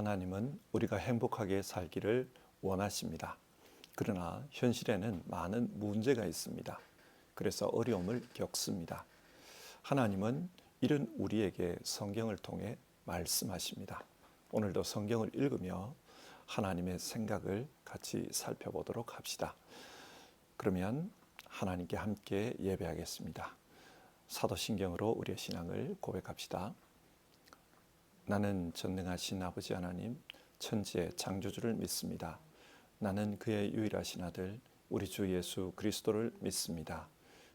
하나님은 우리가 행복하게 살기를 원하십니다. 그러나 현실에는 많은 문제가 있습니다. 그래서 어려움을 겪습니다. 하나님은 이런 우리에게 성경을 통해 말씀하십니다. 오늘도 성경을 읽으며 하나님의 생각을 같이 살펴보도록 합시다. 그러면 하나님께 함께 예배하겠습니다. 사도신경으로 우리의 신앙을 고백합시다. 나는 전능하신 아버지 하나님, 천지의 창조주를 믿습니다. 나는 그의 유일하신 아들, 우리 주 예수 그리스도를 믿습니다.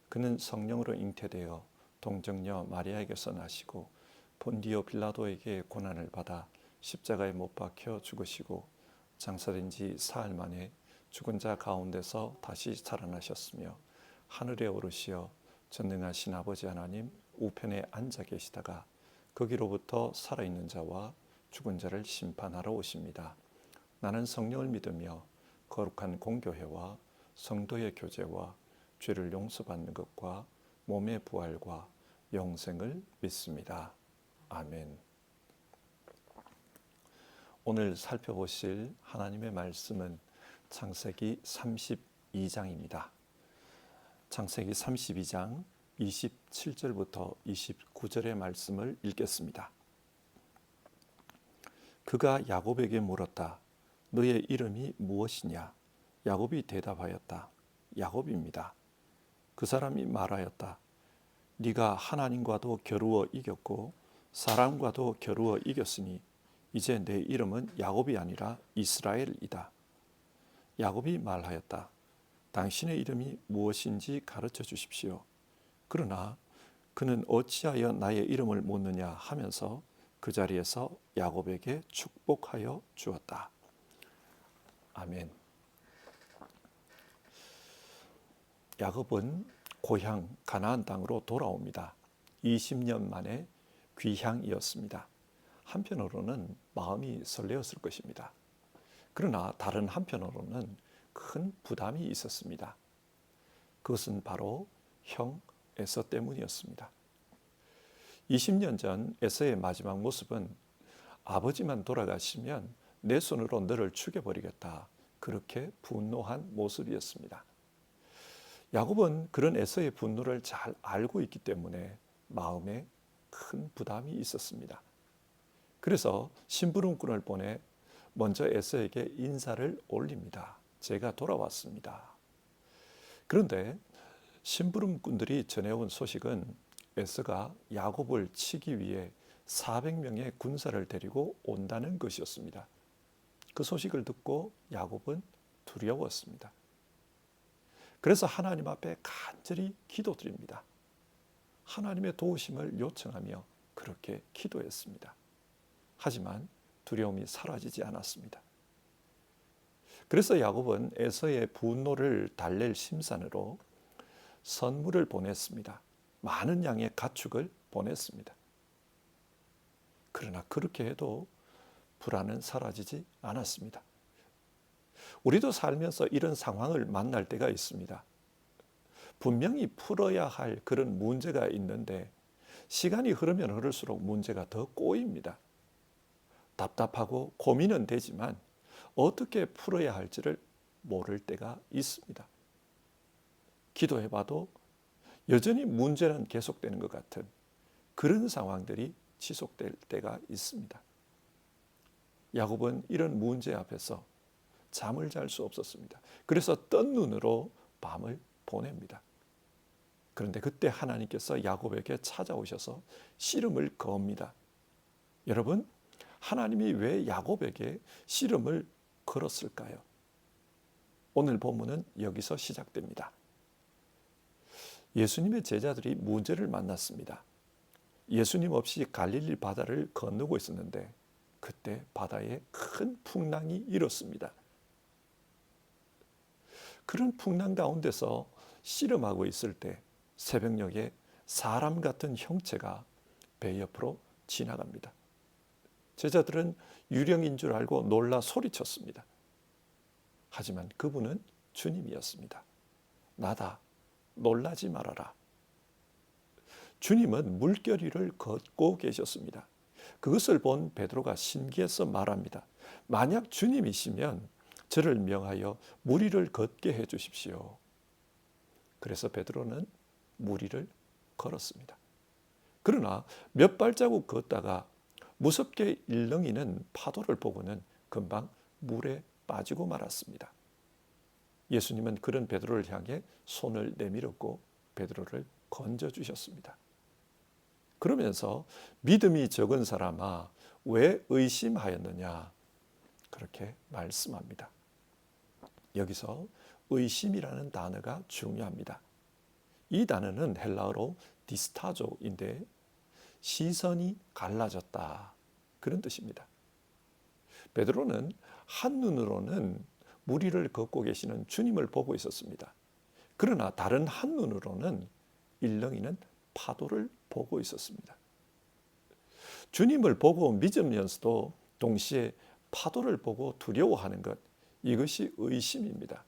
그는 성령으로 잉태되어 동정녀 마리아에게서 나시고 본디오 빌라도에게 고난을 받아 십자가에 못 박혀 죽으시고 장사된 지 사흘 만에 죽은 자 가운데서 다시 살아나셨으며 하늘에 오르시어 전능하신 아버지 하나님 우편에 앉아 계시다가 거기로부터 살아있는 자와 죽은 자를 심판하러 오십니다. 나는 성령을 믿으며 거룩한 공교회와 성도의 교제와 죄를 용서받는 것과 몸의 부활과 영생을 믿습니다. 아멘. 오늘 살펴보실 하나님의 말씀은 창세기 32장입니다. 창세기 32장 27절부터 29절의 말씀을 읽겠습니다. 그가 야곱에게 물었다. 너의 이름이 무엇이냐? 야곱이 대답하였다. 야곱입니다. 그 사람이 말하였다. 네가 하나님과도 겨루어 이겼고 사람과도 겨루어 이겼으니 이제 내 이름은 야곱이 아니라 이스라엘이다. 야곱이 말하였다. 당신의 이름이 무엇인지 가르쳐 주십시오. 그러나 그는 어찌하여 나의 이름을 묻느냐 하면서 그 자리에서 야곱에게 축복하여 주었다. 아멘. 야곱은 고향 가나안 땅으로 돌아옵니다. 20년 만에 귀향이었습니다. 한편으로는 마음이 설레었을 것입니다. 그러나 다른 한편으로는 큰 부담이 있었습니다. 그것은 바로 형 에서 때문이었습니다. 20년 전 에서의 마지막 모습은 아버지만 돌아가시면 내 손으로 너를 죽여버리겠다. 그렇게 분노한 모습이었습니다. 야곱은 그런 에서의 분노를 잘 알고 있기 때문에 마음에 큰 부담이 있었습니다. 그래서 심부름꾼을 보내 먼저 에서에게 인사를 올립니다. 제가 돌아왔습니다. 그런데 심부름꾼들이 전해온 소식은 에서가 야곱을 치기 위해 400명의 군사를 데리고 온다는 것이었습니다. 그 소식을 듣고 야곱은 두려웠습니다. 그래서 하나님 앞에 간절히 기도드립니다. 하나님의 도우심을 요청하며 그렇게 기도했습니다. 하지만 두려움이 사라지지 않았습니다. 그래서 야곱은 에서의 분노를 달랠 심산으로 선물을 보냈습니다. 많은 양의 가축을 보냈습니다. 그러나 그렇게 해도 불안은 사라지지 않았습니다. 우리도 살면서 이런 상황을 만날 때가 있습니다. 분명히 풀어야 할 그런 문제가 있는데 시간이 흐르면 흐를수록 문제가 더 꼬입니다. 답답하고 고민은 되지만 어떻게 풀어야 할지를 모를 때가 있습니다. 기도해봐도 여전히 문제는 계속되는 것 같은 그런 상황들이 지속될 때가 있습니다. 야곱은 이런 문제 앞에서 잠을 잘 수 없었습니다. 그래서 뜬 눈으로 밤을 보냅니다. 그런데 그때 하나님께서 야곱에게 찾아오셔서 씨름을 겁니다. 여러분, 하나님이 왜 야곱에게 씨름을 걸었을까요? 오늘 본문은 여기서 시작됩니다. 예수님의 제자들이 문제를 만났습니다. 예수님 없이 갈릴리 바다를 건너고 있었는데 그때 바다에 큰 풍랑이 일었습니다. 그런 풍랑 가운데서 씨름하고 있을 때 새벽녘에 사람 같은 형체가 배 옆으로 지나갑니다. 제자들은 유령인 줄 알고 놀라 소리쳤습니다. 하지만 그분은 주님이었습니다. 나다. 놀라지 말아라. 주님은 물결 위를 걷고 계셨습니다. 그것을 본 베드로가 신기해서 말합니다. 만약 주님이시면 저를 명하여 무리를 걷게 해 주십시오. 그래서 베드로는 무리를 걸었습니다. 그러나 몇 발자국 걷다가 무섭게 일렁이는 파도를 보고는 금방 물에 빠지고 말았습니다. 예수님은 그런 베드로를 향해 손을 내밀었고 베드로를 건져주셨습니다. 그러면서 믿음이 적은 사람아 왜 의심하였느냐 그렇게 말씀합니다. 여기서 의심이라는 단어가 중요합니다. 이 단어는 헬라어로 디스타조인데 시선이 갈라졌다 그런 뜻입니다. 베드로는 한눈으로는 무리를 걷고 계시는 주님을 보고 있었습니다. 그러나 다른 한눈으로는 일렁이는 파도를 보고 있었습니다. 주님을 보고 믿으면서도 동시에 파도를 보고 두려워하는 것, 이것이 의심입니다.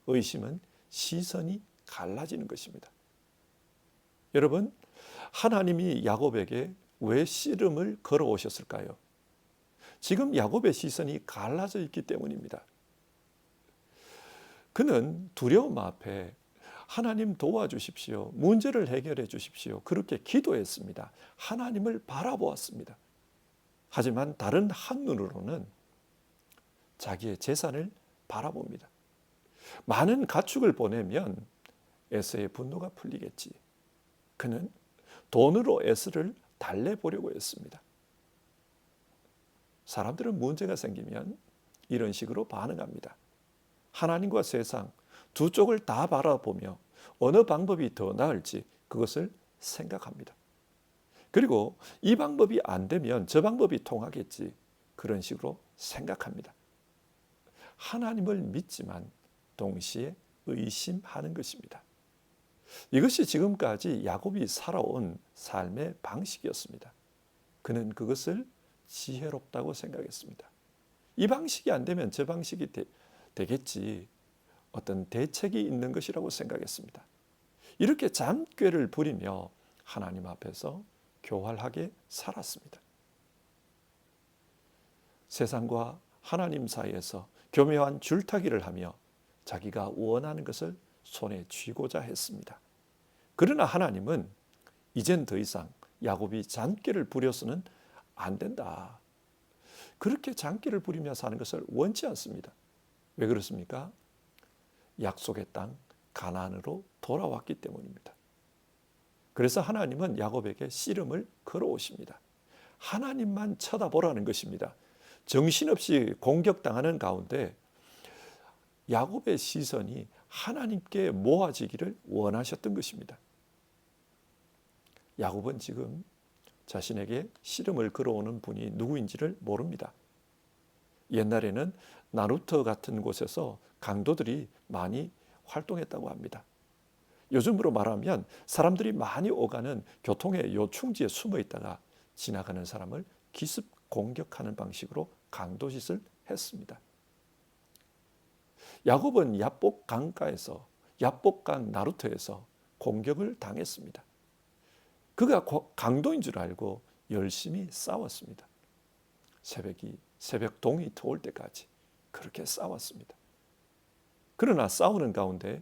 의심은 시선이 갈라지는 것입니다. 여러분, 하나님이 야곱에게 왜 씨름을 걸어오셨을까요? 지금 야곱의 시선이 갈라져 있기 때문입니다. 그는 두려움 앞에 하나님 도와주십시오. 문제를 해결해 주십시오. 그렇게 기도했습니다. 하나님을 바라보았습니다. 하지만 다른 한눈으로는 자기의 재산을 바라봅니다. 많은 가축을 보내면 에서의 분노가 풀리겠지. 그는 돈으로 에서를 달래보려고 했습니다. 사람들은 문제가 생기면 이런 식으로 반응합니다. 하나님과 세상 두 쪽을 다 바라보며 어느 방법이 더 나을지 그것을 생각합니다. 그리고 이 방법이 안 되면 저 방법이 통하겠지 그런 식으로 생각합니다. 하나님을 믿지만 동시에 의심하는 것입니다. 이것이 지금까지 야곱이 살아온 삶의 방식이었습니다. 그는 그것을 지혜롭다고 생각했습니다. 이 방식이 안 되면 저 방식이 되겠지. 어떤 대책이 있는 것이라고 생각했습니다. 이렇게 잠꾀를 부리며 하나님 앞에서 교활하게 살았습니다. 세상과 하나님 사이에서 교묘한 줄타기를 하며 자기가 원하는 것을 손에 쥐고자 했습니다. 그러나 하나님은 이젠 더 이상 야곱이 잔꾀를 부려서는 안 된다. 그렇게 잔꾀를 부리며 사는 것을 원치 않습니다. 왜 그렇습니까? 약속의 땅 가나안으로 돌아왔기 때문입니다. 그래서 하나님은 야곱에게 씨름을 걸어오십니다. 하나님만 쳐다보라는 것입니다. 정신없이 공격당하는 가운데 야곱의 시선이 하나님께 모아지기를 원하셨던 것입니다. 야곱은 지금 자신에게 씨름을 걸어오는 분이 누구인지를 모릅니다. 옛날에는 나루터 같은 곳에서 강도들이 많이 활동했다고 합니다. 요즘으로 말하면 사람들이 많이 오가는 교통의 요충지에 숨어 있다가 지나가는 사람을 기습 공격하는 방식으로 강도짓을 했습니다. 야곱은 야복 강가에서 야복강 나루터에서 공격을 당했습니다. 그가 강도인 줄 알고 열심히 싸웠습니다. 새벽 동이 터올 때까지 그렇게 싸웠습니다. 그러나 싸우는 가운데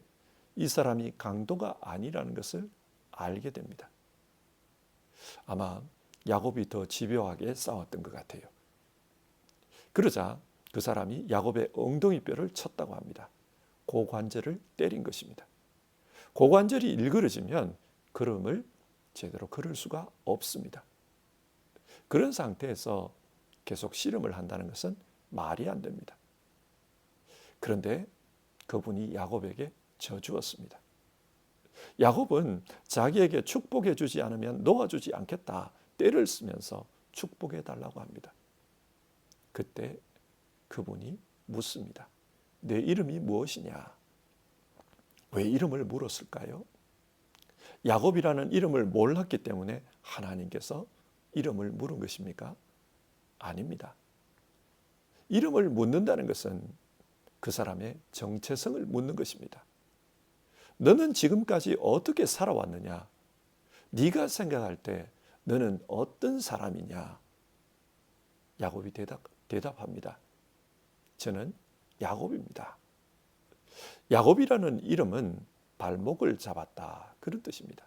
이 사람이 강도가 아니라는 것을 알게 됩니다. 아마 야곱이 더 집요하게 싸웠던 것 같아요. 그러자 그 사람이 야곱의 엉덩이뼈를 쳤다고 합니다. 고관절을 때린 것입니다. 고관절이 일그러지면 걸음을 제대로 걸을 수가 없습니다. 그런 상태에서 계속 씨름을 한다는 것은 말이 안 됩니다. 그런데 그분이 야곱에게 져주었습니다. 야곱은 자기에게 축복해 주지 않으면 놓아주지 않겠다. 때를 쓰면서 축복해 달라고 합니다. 그때 그분이 묻습니다. 내 이름이 무엇이냐? 왜 이름을 물었을까요? 야곱이라는 이름을 몰랐기 때문에 하나님께서 이름을 물은 것입니까? 아닙니다. 이름을 묻는다는 것은 그 사람의 정체성을 묻는 것입니다. 너는 지금까지 어떻게 살아왔느냐? 네가 생각할 때 너는 어떤 사람이냐? 야곱이 대답합니다. 저는 야곱입니다. 야곱이라는 이름은 발목을 잡았다, 그런 뜻입니다.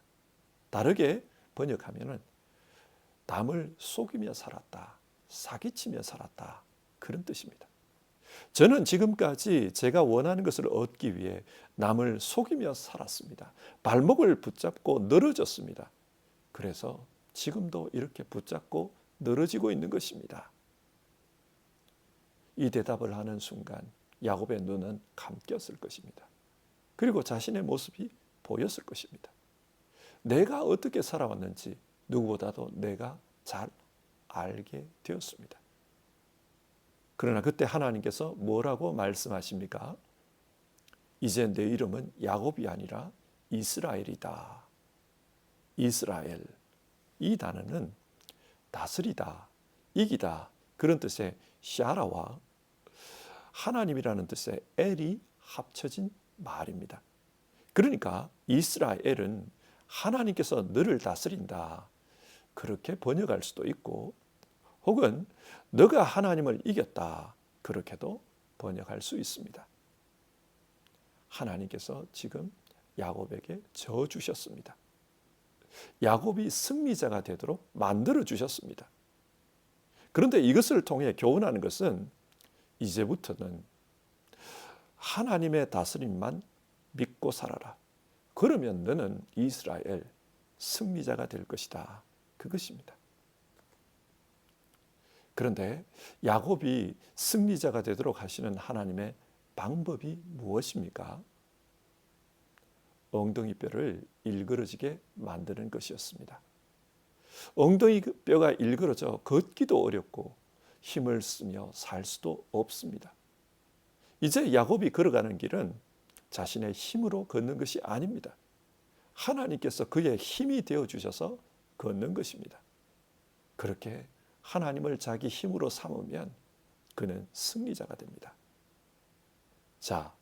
다르게 번역하면은 남을 속이며 살았다, 사기치며 살았다, 그런 뜻입니다. 저는 지금까지 제가 원하는 것을 얻기 위해 남을 속이며 살았습니다. 발목을 붙잡고 늘어졌습니다. 그래서 지금도 이렇게 붙잡고 늘어지고 있는 것입니다. 이 대답을 하는 순간 야곱의 눈은 감겼을 것입니다. 그리고 자신의 모습이 보였을 것입니다. 내가 어떻게 살아왔는지 누구보다도 내가 잘 알게 되었습니다. 그러나 그때 하나님께서 뭐라고 말씀하십니까? 이제 내 이름은 야곱이 아니라 이스라엘이다. 이스라엘. 이 단어는 다스리다, 이기다, 그런 뜻의 샤라와 하나님이라는 뜻의 엘이 합쳐진 말입니다. 그러니까 이스라엘은 하나님께서 너를 다스린다, 그렇게 번역할 수도 있고, 혹은 너가 하나님을 이겼다, 그렇게도 번역할 수 있습니다. 하나님께서 지금 야곱에게 져 주셨습니다. 야곱이 승리자가 되도록 만들어 주셨습니다. 그런데 이것을 통해 교훈하는 것은 이제부터는 하나님의 다스림만 믿고 살아라. 그러면 너는 이스라엘 승리자가 될 것이다, 그것입니다. 그런데 야곱이 승리자가 되도록 하시는 하나님의 방법이 무엇입니까? 엉덩이뼈를 일그러지게 만드는 것이었습니다. 엉덩이뼈가 일그러져 걷기도 어렵고 힘을 쓰며 살 수도 없습니다. 이제 야곱이 걸어가는 길은 자신의 힘으로 걷는 것이 아닙니다. 하나님께서 그의 힘이 되어 주셔서 걷는 것입니다. 그렇게 하나님을 자기 힘으로 삼으면 그는 승리자가 됩니다. 자,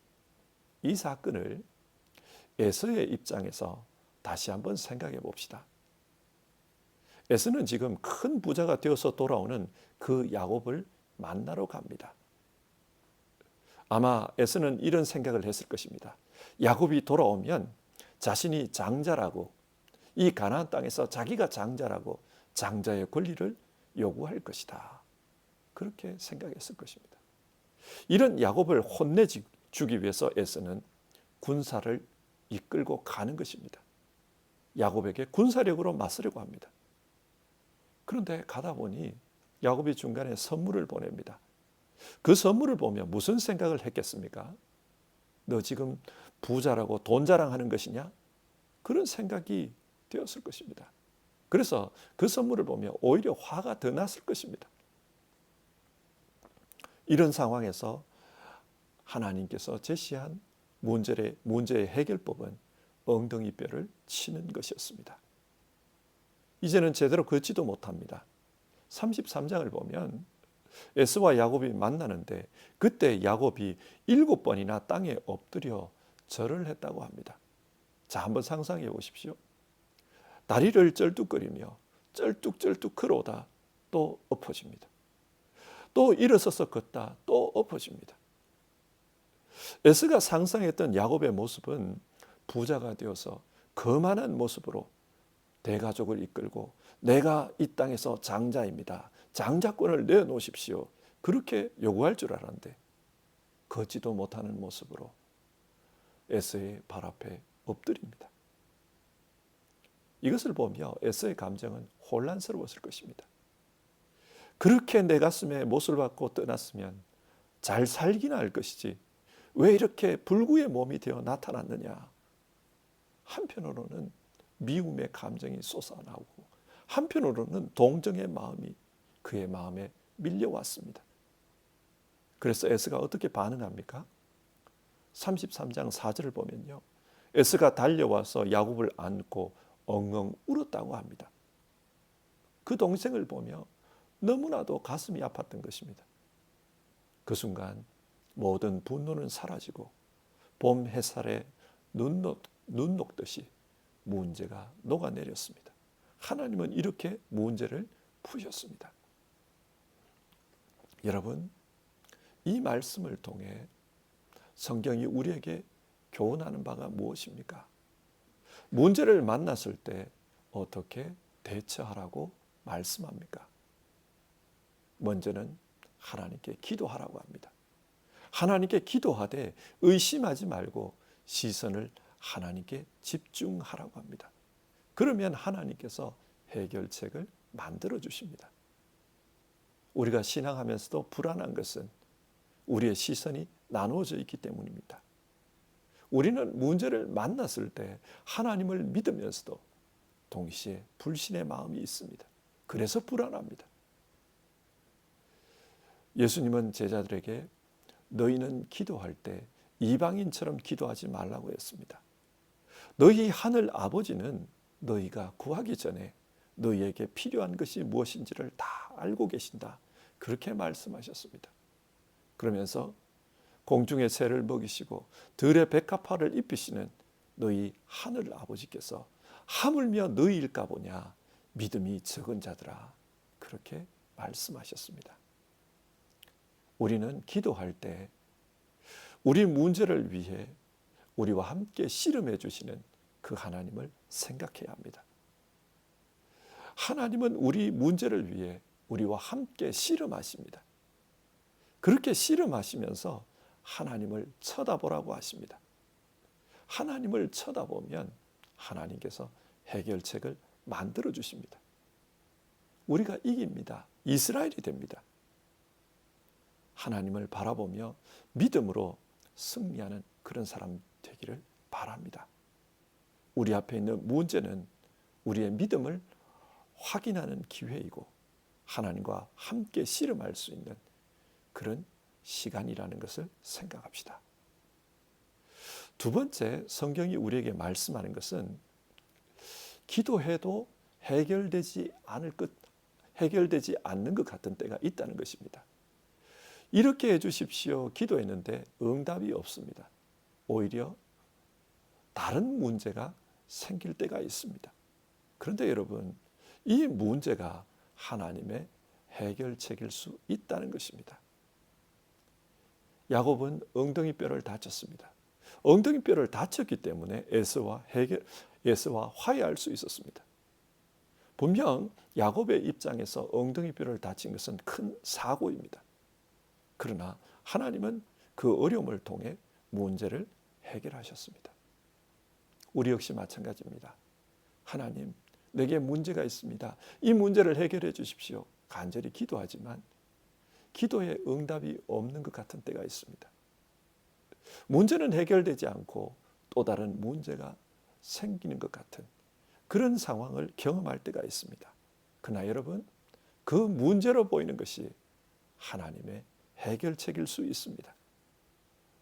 이 사건을 에서의 입장에서 다시 한번 생각해 봅시다. 에서는 지금 큰 부자가 되어서 돌아오는 그 야곱을 만나러 갑니다. 아마 에서는 이런 생각을 했을 것입니다. 야곱이 돌아오면 자신이 장자라고, 이 가나안 땅에서 자기가 장자라고 장자의 권리를 요구할 것이다, 그렇게 생각했을 것입니다. 이런 야곱을 혼내주기 위해서 에서는 군사를 이끌고 가는 것입니다. 야곱에게 군사력으로 맞서려고 합니다. 그런데 가다 보니 야곱이 중간에 선물을 보냅니다. 그 선물을 보면 무슨 생각을 했겠습니까? 너 지금 부자라고 돈 자랑하는 것이냐? 그런 생각이 되었을 것입니다. 그래서 그 선물을 보면 오히려 화가 더 났을 것입니다. 이런 상황에서 하나님께서 제시한 문제의 해결법은 엉덩이뼈를 치는 것이었습니다. 이제는 제대로 걷지도 못합니다. 33장을 보면 에서와 야곱이 만나는데 그때 야곱이 7번이나 땅에 엎드려 절을 했다고 합니다. 자, 한번 상상해 보십시오. 다리를 쩔뚝거리며 쩔뚝쩔뚝 걸어오다 또 엎어집니다. 또 일어서서 걷다 또 엎어집니다. 에서가 상상했던 야곱의 모습은 부자가 되어서 거만한 모습으로 대가족을 이끌고 내가 이 땅에서 장자입니다, 장자권을 내어놓으십시오, 그렇게 요구할 줄 알았는데 걷지도 못하는 모습으로 에서의 발 앞에 엎드립니다. 이것을 보며 에서의 감정은 혼란스러웠을 것입니다. 그렇게 내 가슴에 못을 박고 떠났으면 잘 살기나 할 것이지 왜 이렇게 불구의 몸이 되어 나타났느냐. 한편으로는 미움의 감정이 솟아나오고 한편으로는 동정의 마음이 그의 마음에 밀려왔습니다. 그래서 에서가 어떻게 반응합니까? 33장 4절을 보면요, 에서가 달려와서 야곱을 안고 엉엉 울었다고 합니다. 그 동생을 보며 너무나도 가슴이 아팠던 것입니다. 그 순간 모든 분노는 사라지고 봄 햇살에 눈 녹듯이 문제가 녹아내렸습니다. 하나님은 이렇게 문제를 푸셨습니다. 여러분, 이 말씀을 통해 성경이 우리에게 교훈하는 바가 무엇입니까? 문제를 만났을 때 어떻게 대처하라고 말씀합니까? 먼저는 하나님께 기도하라고 합니다. 하나님께 기도하되 의심하지 말고 시선을 하나님께 집중하라고 합니다. 그러면 하나님께서 해결책을 만들어 주십니다. 우리가 신앙하면서도 불안한 것은 우리의 시선이 나누어져 있기 때문입니다. 우리는 문제를 만났을 때 하나님을 믿으면서도 동시에 불신의 마음이 있습니다. 그래서 불안합니다. 예수님은 제자들에게 너희는 기도할 때 이방인처럼 기도하지 말라고 했습니다. 너희 하늘 아버지는 너희가 구하기 전에 너희에게 필요한 것이 무엇인지를 다 알고 계신다. 그렇게 말씀하셨습니다. 그러면서 공중의 새를 먹이시고 들의 백합화를 입히시는 너희 하늘 아버지께서 하물며 너희일까 보냐 믿음이 적은 자들아, 그렇게 말씀하셨습니다. 우리는 기도할 때 우리 문제를 위해 우리와 함께 씨름해 주시는 그 하나님을 생각해야 합니다. 하나님은 우리 문제를 위해 우리와 함께 씨름하십니다. 그렇게 씨름하시면서 하나님을 쳐다보라고 하십니다. 하나님을 쳐다보면 하나님께서 해결책을 만들어 주십니다. 우리가 이깁니다. 이스라엘이 됩니다. 하나님을 바라보며 믿음으로 승리하는 그런 사람 되기를 바랍니다. 우리 앞에 있는 문제는 우리의 믿음을 확인하는 기회이고 하나님과 함께 씨름할 수 있는 그런 시간이라는 것을 생각합시다. 두 번째, 성경이 우리에게 말씀하는 것은 기도해도 해결되지 않는 것 같은 때가 있다는 것입니다. 이렇게 해주십시오 기도했는데 응답이 없습니다. 오히려 다른 문제가 생길 때가 있습니다. 그런데 여러분, 이 문제가 하나님의 해결책일 수 있다는 것입니다. 야곱은 엉덩이뼈를 다쳤습니다. 엉덩이뼈를 다쳤기 때문에 에서와 화해할 수 있었습니다. 분명 야곱의 입장에서 엉덩이뼈를 다친 것은 큰 사고입니다. 그러나 하나님은 그 어려움을 통해 문제를 해결하셨습니다. 우리 역시 마찬가지입니다. 하나님, 내게 문제가 있습니다. 이 문제를 해결해 주십시오. 간절히 기도하지만 기도에 응답이 없는 것 같은 때가 있습니다. 문제는 해결되지 않고 또 다른 문제가 생기는 것 같은 그런 상황을 경험할 때가 있습니다. 그러나 여러분, 그 문제로 보이는 것이 하나님의 해결책일 수 있습니다.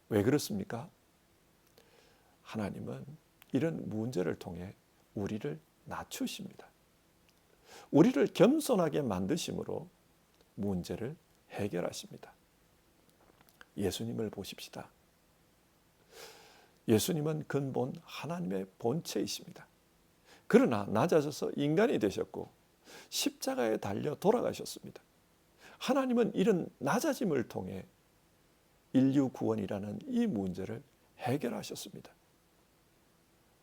왜 그렇습니까? 하나님은 이런 문제를 통해 우리를 낮추십니다. 우리를 겸손하게 만드심으로 문제를 해결하십니다. 예수님을 보십시다. 예수님은 근본 하나님의 본체이십니다. 그러나 낮아져서 인간이 되셨고 십자가에 달려 돌아가셨습니다. 하나님은 이런 낮아짐을 통해 인류 구원이라는 이 문제를 해결하셨습니다.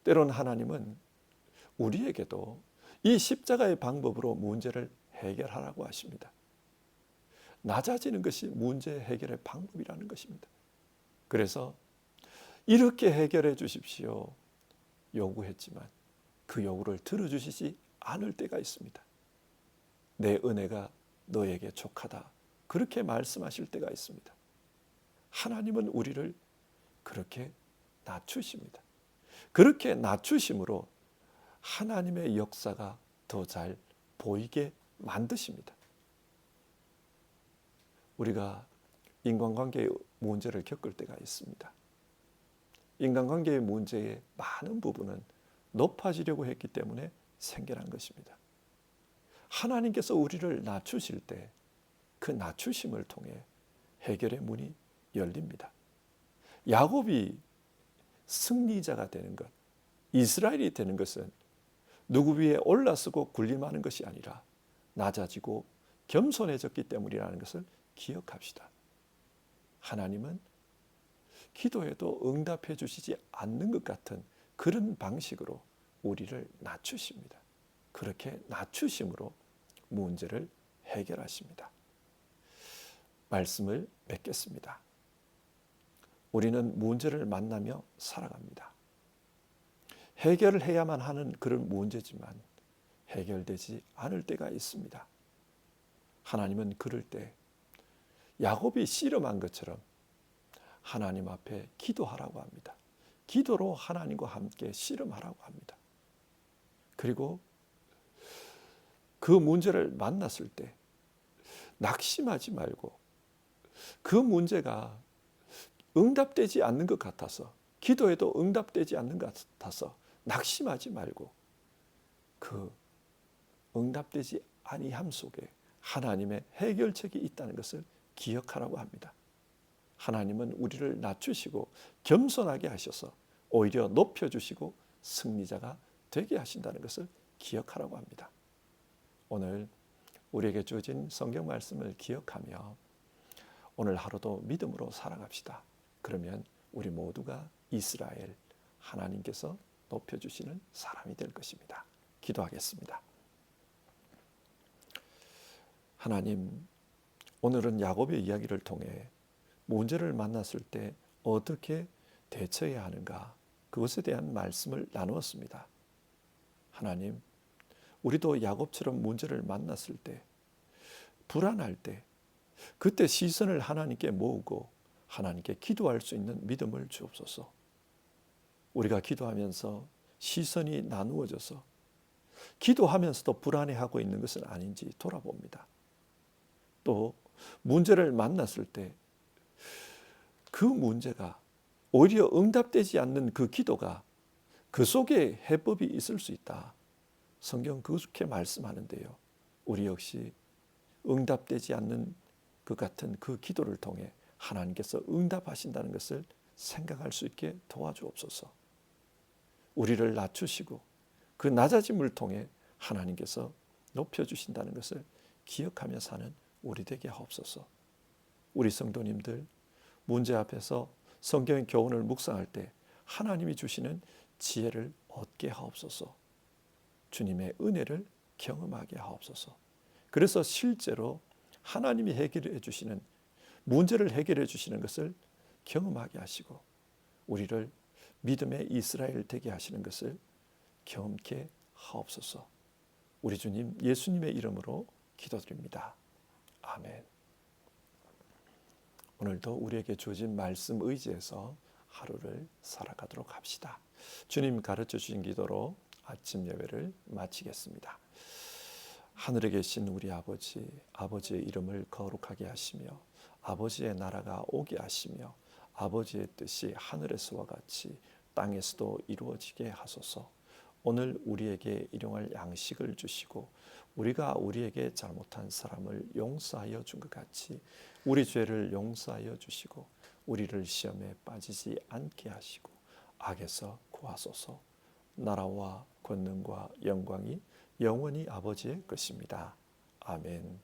때론 하나님은 우리에게도 이 십자가의 방법으로 문제를 해결하라고 하십니다. 낮아지는 것이 문제 해결의 방법이라는 것입니다. 그래서 이렇게 해결해 주십시오 요구했지만 그 요구를 들어주시지 않을 때가 있습니다. 내 은혜가 너에게 족하다, 그렇게 말씀하실 때가 있습니다. 하나님은 우리를 그렇게 낮추십니다. 그렇게 낮추심으로 하나님의 역사가 더 잘 보이게 만드십니다. 우리가 인간관계의 문제를 겪을 때가 있습니다. 인간관계의 문제의 많은 부분은 높아지려고 했기 때문에 생겨난 것입니다. 하나님께서 우리를 낮추실 때 그 낮추심을 통해 해결의 문이 열립니다. 야곱이 승리자가 되는 것, 이스라엘이 되는 것은 누구 위에 올라서고 군림하는 것이 아니라 낮아지고 겸손해졌기 때문이라는 것을 기억합시다. 하나님은 기도해도 응답해 주시지 않는 것 같은 그런 방식으로 우리를 낮추십니다. 그렇게 낮추심으로 문제를 해결하십니다. 말씀을 맺겠습니다. 우리는 문제를 만나며 살아갑니다. 해결을 해야만 하는 그런 문제지만 해결되지 않을 때가 있습니다. 하나님은 그럴 때 야곱이 씨름한 것처럼 하나님 앞에 기도하라고 합니다. 기도로 하나님과 함께 씨름하라고 합니다. 그리고 그 문제를 만났을 때 낙심하지 말고 그 문제가 응답되지 않는 것 같아서 기도해도 응답되지 않는 것 같아서 낙심하지 말고 그 응답되지 아니함 속에 하나님의 해결책이 있다는 것을 기억하라고 합니다. 하나님은 우리를 낮추시고 겸손하게 하셔서 오히려 높여주시고 승리자가 되게 하신다는 것을 기억하라고 합니다. 오늘 우리에게 주어진 성경 말씀을 기억하며 오늘 하루도 믿음으로 살아갑시다. 그러면 우리 모두가 이스라엘 하나님께서 높여주시는 사람이 될 것입니다. 기도하겠습니다. 하나님, 오늘은 야곱의 이야기를 통해 문제를 만났을 때 어떻게 대처해야 하는가 그것에 대한 말씀을 나누었습니다. 하나님, 우리도 야곱처럼 문제를 만났을 때 불안할 때 그때 시선을 하나님께 모으고 하나님께 기도할 수 있는 믿음을 주옵소서. 우리가 기도하면서 시선이 나누어져서 기도하면서도 불안해하고 있는 것은 아닌지 돌아봅니다. 또 문제를 만났을 때 그 문제가 오히려 응답되지 않는 그 기도가 그 속에 해법이 있을 수 있다. 성경 그렇게 말씀하는데요. 우리 역시 응답되지 않는 그 같은 그 기도를 통해 하나님께서 응답하신다는 것을 생각할 수 있게 도와주옵소서. 우리를 낮추시고 그 낮아짐을 통해 하나님께서 높여주신다는 것을 기억하며 사는 우리 되게 하옵소서. 우리 성도님들 문제 앞에서 성경의 교훈을 묵상할 때 하나님이 주시는 지혜를 얻게 하옵소서. 주님의 은혜를 경험하게 하옵소서. 그래서 실제로 하나님이 해결해 주시는 문제를 해결해 주시는 것을 경험하게 하시고 우리를 믿음의 이스라엘 되게 하시는 것을 경험케 하옵소서. 우리 주님 예수님의 이름으로 기도드립니다. 아멘. 오늘도 우리에게 주어진 말씀 의지해서 하루를 살아가도록 합시다. 주님 가르쳐 주신 기도로 아침 예배를 마치겠습니다. 하늘에 계신 우리 아버지, 아버지의 이름을 거룩하게 하시며 아버지의 나라가 오게 하시며 아버지의 뜻이 하늘에서와 같이 땅에서도 이루어지게 하소서. 오늘 우리에게 일용할 양식을 주시고 우리가 우리에게 잘못한 사람을 용서하여 준 것 같이 우리 죄를 용서하여 주시고 우리를 시험에 빠지지 않게 하시고 악에서 구하소서. 나라와 권능과 영광이 영원히 아버지의 것입니다. 아멘.